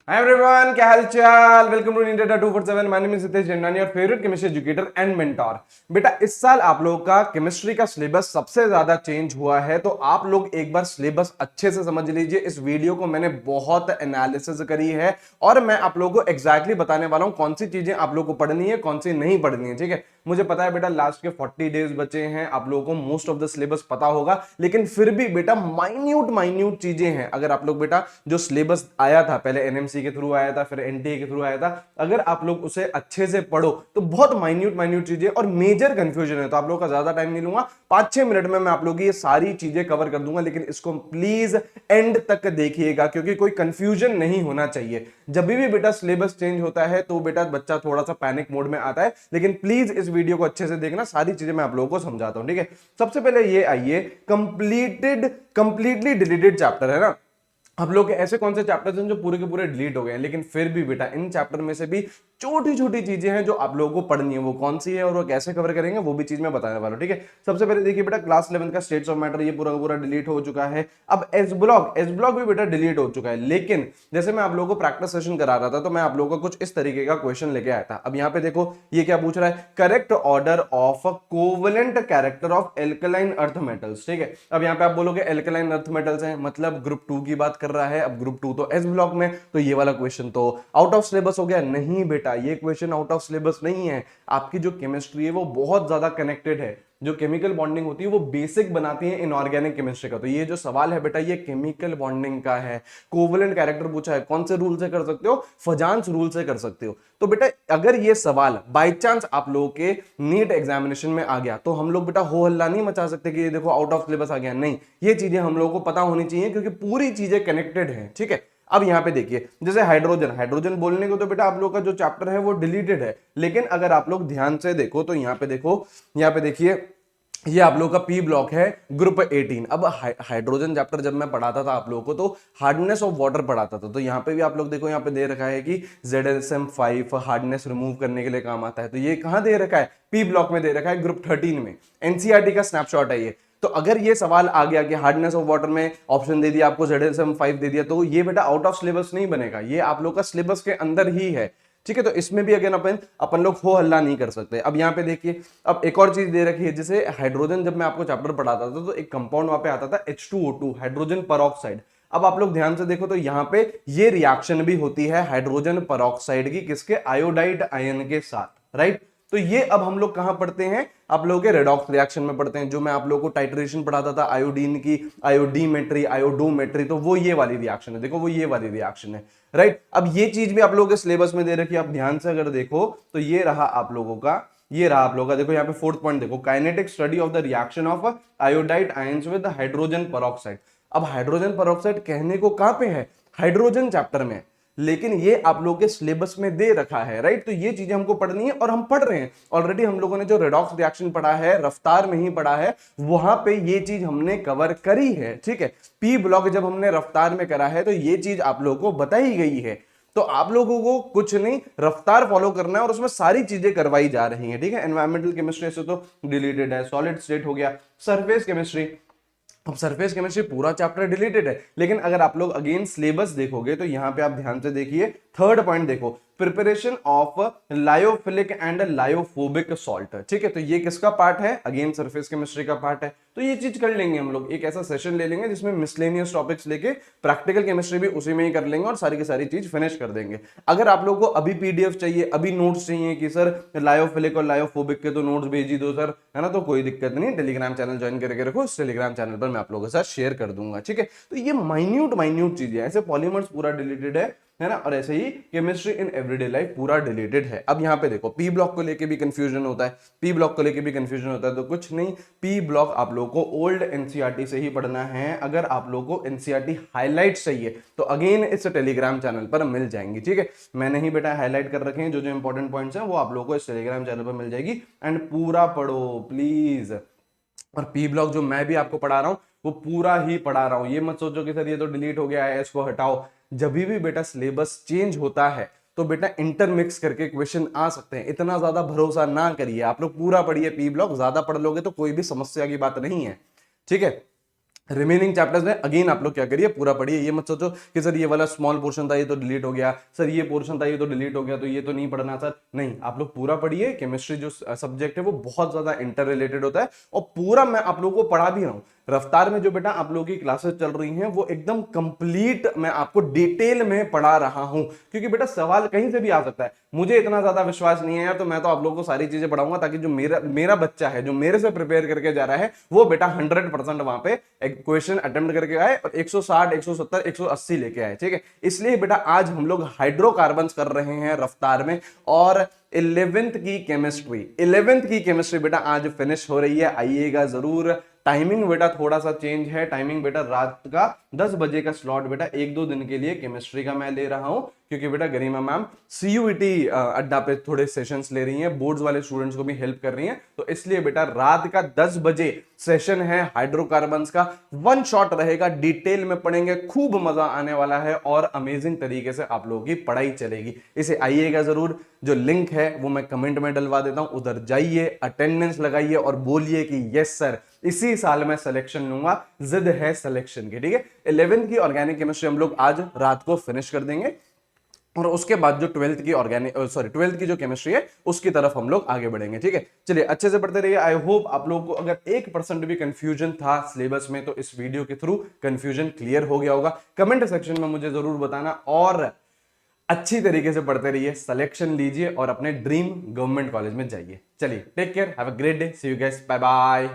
Hi everyone, क्या हाल चाल। Welcome to India data 247। My name is Hitesh Jindani और favourite chemistry educator and mentor. बेटा, इस साल आप लोगों का केमिस्ट्री का सिलेबस सबसे ज्यादा चेंज हुआ है, तो आप लोग एक बार सिलेबस अच्छे से समझ लीजिए। इस वीडियो को मैंने बहुत एनालिसिस करी है और मैं आप लोगों को एग्जैक्टली बताने वाला हूं कौन सी चीजें आप लोगों को पढ़नी है, कौन सी नहीं पढ़नी है। ठीक है, मुझे पता है बेटा लास्ट के 40 डेज बचे हैं, आप लोगों को मोस्ट ऑफ द सिलेबस पता होगा, लेकिन फिर भी बेटा माइन्यूट माइन्यूट चीजें हैं। अगर आप लोग बेटा जो सिलेबस आया था पहले एनएमसी के थ्रू आया था, फिर एनटीए के थ्रू आया था, अगर आप लोग उसे अच्छे से पढ़ो तो बहुत माइन्यूट माइन्यूट चीजें और मेजर कंफ्यूजन है। तो आप लोगों का ज्यादा टाइम नहीं लूंगा, 5-6 मिनट में मैं आप लोगों की ये सारी चीजें कवर कर दूंगा, लेकिन इसको प्लीज एंड तक देखिएगा क्योंकि कोई कंफ्यूजन नहीं होना चाहिए। जब भी बेटा सिलेबस चेंज होता है तो बेटा बच्चा थोड़ा सा पैनिक मोड में आता है, लेकिन प्लीज इस वीडियो को अच्छे से देखना, सारी चीजें मैं आप लोगों को समझाता हूं। ठीक है, सबसे पहले ये आइए, कंप्लीटली डिलीटेड चैप्टर है ना। आप लोग के ऐसे कौन से चैप्टर्स हैं जो पूरे के पूरे डिलीट हो गए हैं, लेकिन फिर भी बेटा इन चैप्टर में से भी छोटी छोटी चीजें हैं जो आप लोगों को पढ़नी है। वो कौन सी है और वो कैसे कवर करेंगे वो भी चीज मैं बताने वाला हूं। ठीक है, सबसे पहले देखिए बेटा, क्लास 11 का स्टेट्स ऑफ मैटर ये पूरा का पूरा डिलीट हो चुका है। अब एस ब्लॉक भी बेटा डिलीट हो चुका है, लेकिन जैसे मैं आप लोगों को प्रैक्टिस सेशन करा रहा था तो मैं आप लोगों को कुछ इस तरीके का क्वेश्चन लेके आया था। अब यहाँ पे देखो ये क्या पूछ रहा है, correct order of covalent character of alkaline earth metals. ठीक है, अब यहाँ पे आप बोलोगे एल्कलाइन अर्थ मेटल्स है, मतलब ग्रुप 2 की बात कर रहा है। अब ग्रुप 2 तो एस ब्लॉक में, तो ये वाला क्वेश्चन तो आउट ऑफ सिलेबस हो गया। नहीं बेटा, ये क्वेश्चन आउट ऑफ सिलेबस नहीं है। आपकी जो केमिस्ट्री है वो बहुत ज्यादा कनेक्टेड है। जो केमिकल बॉन्डिंग होती है वो बेसिक बनाती है इनऑर्गेनिक केमिस्ट्री का। तो ये जो सवाल है बेटा ये केमिकल बॉन्डिंग का है। कोवलेंट कैरेक्टर पूछा है, कौन से रूल से कर सकते हो, फजांस रूल से कर सकते हो। तो बेटा अगर ये सवाल बाय चांस आप लोगों के नीट एग्जामिनेशन में आ गया तो हम लोग बेटा हो हल्ला नहीं मचा सकते कि ये देखो आउट ऑफ सिलेबस आ गया। नहीं, ये चीजें हम लोगों को पता होनी चाहिए क्योंकि पूरी चीजें कनेक्टेड है। ठीक है, अब यहां पे देखिए जैसे हाइड्रोजन हाइड्रोजन बोलने को तो बेटा आप लोग का जो चैप्टर है वो डिलीटेड है, लेकिन अगर आप लोग ध्यान से देखो तो यहां पे देखो, यहां पे देखिए ये आप लोग का पी ब्लॉक है, ग्रुप 18। अब हाइड्रोजन चैप्टर जब मैं पढ़ाता था आप लोगों को तो हार्डनेस ऑफ वाटर पढ़ाता था, तो यहाँ पे भी आप लोग देखो यहाँ पे दे रखा है कि ZSM5 हार्डनेस रिमूव करने के लिए काम आता है। तो ये कहां दे रखा है, पी ब्लॉक में दे रखा है, ग्रुप 13 में। एनसीईआरटी का स्नैपशॉट है ये। तो अगर ये सवाल आ गया कि हार्डनेस ऑफ वाटर में ऑप्शन दे दिया आपको, ZSM5 दे दिया, तो ये बेटा आउट ऑफ सिलेबस नहीं बनेगा, ये आप लोग का सिलेबस के अंदर ही है। ठीक है, तो इसमें भी अगेन अपन अपन लोग हो हल्ला नहीं कर सकते। अब यहाँ पे देखिए, अब एक और चीज दे रखी है, जैसे हाइड्रोजन जब मैं आपको चैप्टर पढ़ाता था तो एक कंपाउंड वहां पे आता था H2O2, हाइड्रोजन परऑक्साइड। अब आप लोग ध्यान से देखो तो यहाँ पे ये रिएक्शन भी होती है हाइड्रोजन परऑक्साइड की, किसके, आयोडाइड आयन के साथ, राइट। तो ये अब हम लोग कहां पढ़ते हैं, आप लोगों के रेडॉक्स रिएक्शन में पढ़ते हैं। जो मैं आप लोगों को टाइट्रेशन पढ़ाता था आयोडीन की, आयोडीमेट्री, आयोडोमेट्री, तो वो ये वाली रिएक्शन है। देखो वो ये वाली रिएक्शन है, राइट। अब ये चीज भी आप लोगों के सिलेबस में दे रखी है। आप ध्यान से अगर देखो तो ये रहा आप लोगों का, ये रहा आप लोगों का, देखो यहाँ पे फोर्थ पॉइंट देखो, kinetic study of the reaction of iodide ions with hydrogen peroxide. अब हाइड्रोजन पेरोक्साइड कहने को कहां पे है, हाइड्रोजन चैप्टर में, लेकिन ये आप लोगों के सिलेबस में दे रखा है, राइट। तो ये चीजें हमको पढ़नी है और हम पढ़ रहे हैं ऑलरेडी। हम लोगों ने जो रेडॉक्स रिएक्शन पढ़ा है, रफ्तार में ही पढ़ा है, वहां पे ये चीज हमने कवर करी है। ठीक है, पी ब्लॉक जब हमने रफ्तार में करा है तो ये चीज आप लोगों को बताई गई है। तो आप लोगों को कुछ नहीं, रफ्तार फॉलो करना है और उसमें सारी चीजें करवाई जा रही हैं। ठीक है, एनवायरमेंटल केमिस्ट्री से तो डिलीटेड है, सॉलिड स्टेट हो गया, सरफेस केमिस्ट्री। अब सरफेस केमिस्ट्री पूरा चैप्टर डिलीटेड है, लेकिन अगर आप लोग अगेन सिलेबस देखोगे तो यहां पे आप ध्यान से देखिए, थर्ड पॉइंट देखो, preparation of lyophilic and lyophobic salt. ठीक है, तो ये किसका पार्ट है, अगेन सरफेस केमिस्ट्री का पार्ट है। तो ये चीज कर लेंगे हम लोग, एक ऐसा सेशन ले लेंगे जिसमें मिसलेनियस टॉपिक्स लेके प्रैक्टिकल केमिस्ट्री भी उसी में ही कर लेंगे और सारी की सारी चीज फिनिश कर देंगे। अगर आप लोगों को अभी पीडीएफ चाहिए, अभी नोट्स चाहिए कि सर लायोफिलिक और लायोफोबिक के तो नोट्स भेज ही दो सर, है ना, तो कोई दिक्कत नहीं, टेलीग्राम चैनल ज्वाइन करके रखो, इस टेलीग्राम चैनल पर मैं आप लोगों के साथ शेयर कर दूंगा। ठीक है, तो ये माइन्यूट माइन्यूट चीजें, ऐसे पॉलीमर्स पूरा डिलीटेड है ना, और ऐसे ही केमिस्ट्री इन एवरीडे लाइफ पूरा डिलीटेड है। अब यहाँ पे देखो पी ब्लॉक को लेके भी कंफ्यूजन होता है, पी ब्लॉक को लेके भी कंफ्यूजन होता है, तो कुछ नहीं, पी ब्लॉक आप लोगों को ओल्ड एनसीईआरटी से ही पढ़ना है। अगर आप लोगों को एनसीईआरटी हाईलाइट चाहिए तो अगेन इस टेलीग्राम चैनल पर मिल जाएंगी। ठीक है, मैंने ही बेटा हाईलाइट कर रखे हैं, जो जो इंपॉर्टेंट पॉइंट्स हैं वो आप लोगों को इस टेलीग्राम चैनल पर मिल जाएगी। एंड पूरा पढ़ो प्लीज। और पी ब्लॉक जो मैं भी आपको पढ़ा रहा हूं वो पूरा ही पढ़ा रहा हूं, ये मत सोचो कि सर ये तो डिलीट हो गया है इसको हटाओ। जब भी बेटा सिलेबस चेंज होता है तो बेटा इंटरमिक्स करके क्वेश्चन आ सकते हैं, इतना ज्यादा भरोसा ना करिए। आप लोग पूरा पढ़िए पी ब्लॉक, ज्यादा पढ़ लोगे तो कोई भी समस्या की बात नहीं है। ठीक है, रिमेनिंग चैप्टर्स में अगेन आप लोग क्या करिए, पूरा पढ़िए। ये मत सोचो कि सर ये वाला स्मॉल पोर्शन था ये तो डिलीट हो गया, सर ये पोर्शन था ये तो डिलीट हो गया, तो ये तो नहीं पढ़ना सर। नहीं, आप लोग पूरा पढ़िए। केमिस्ट्री जो सब्जेक्ट है वो बहुत ज्यादा इंटर रिलेटेड होता है, और पूरा मैं आप लोगों को पढ़ा भी रहा हूँ। रफ्तार में जो बेटा आप लोगों की क्लासेस चल रही हैं वो एकदम कंप्लीट मैं आपको डिटेल में पढ़ा रहा हूं, क्योंकि बेटा सवाल कहीं से भी आ सकता है। मुझे इतना ज्यादा विश्वास नहीं है यार, तो मैं तो आप लोगों को सारी चीजें पढ़ाऊंगा ताकि जो मेरा मेरा बच्चा है जो मेरे से प्रिपेयर करके जा रहा है वो बेटा 100% वहां पे एक क्वेश्चन अटेम्प्ट करके आए और 160 170 180 लेके आए, ठीक है। इसलिए बेटा आज हम लोग हाइड्रोकार्बन कर रहे हैं रफ्तार में, और 11th की केमिस्ट्री बेटा आज फिनिश हो रही है, आइएगा जरूर। टाइमिंग बेटा थोड़ा सा चेंज है, टाइमिंग बेटा रात का 10 बजे का स्लॉट बेटा 1-2 दिन के लिए केमिस्ट्री का मैं ले रहा हूं, क्योंकि बेटा गरिमा मैम सीयूईटी अड्डा पे थोड़े सेशंस ले रही हैं, बोर्ड्स वाले स्टूडेंट्स को भी हेल्प कर रही हैं, तो इसलिए बेटा रात का 10 बजे सेशन है हाइड्रोकार्बन्स का। वन शॉट रहेगा, डिटेल में पढ़ेंगे, खूब मजा आने वाला है और अमेजिंग तरीके से आप लोगों की पढ़ाई चलेगी। इसे आइएगा जरूर। जो लिंक है वो मैं कमेंट में डलवा देता हूं, उधर जाइए, अटेंडेंस लगाइए और बोलिए कि यस सर इसी साल मैं सिलेक्शन लूंगा, जिद है सिलेक्शन की, ठीक है। 11th की ऑर्गेनिक केमिस्ट्री हम लोग आज रात को फिनिश कर देंगे, और उसके बाद जो 12th की जो केमिस्ट्री है उसकी तरफ हम लोग आगे बढ़ेंगे, ठीक है। चलिए अच्छे से पढ़ते रहिए। आई होप आप लोगों को अगर 1% भी कंफ्यूजन था सिलेबस में तो इस वीडियो के थ्रू कंफ्यूजन क्लियर हो गया होगा। कमेंट सेक्शन में मुझे जरूर बताना, और अच्छी तरीके से पढ़ते रहिए, सिलेक्शन लीजिए और अपने ड्रीम गवर्नमेंट कॉलेज में जाइए। चलिए take care, have a great day, see you guys, bye bye.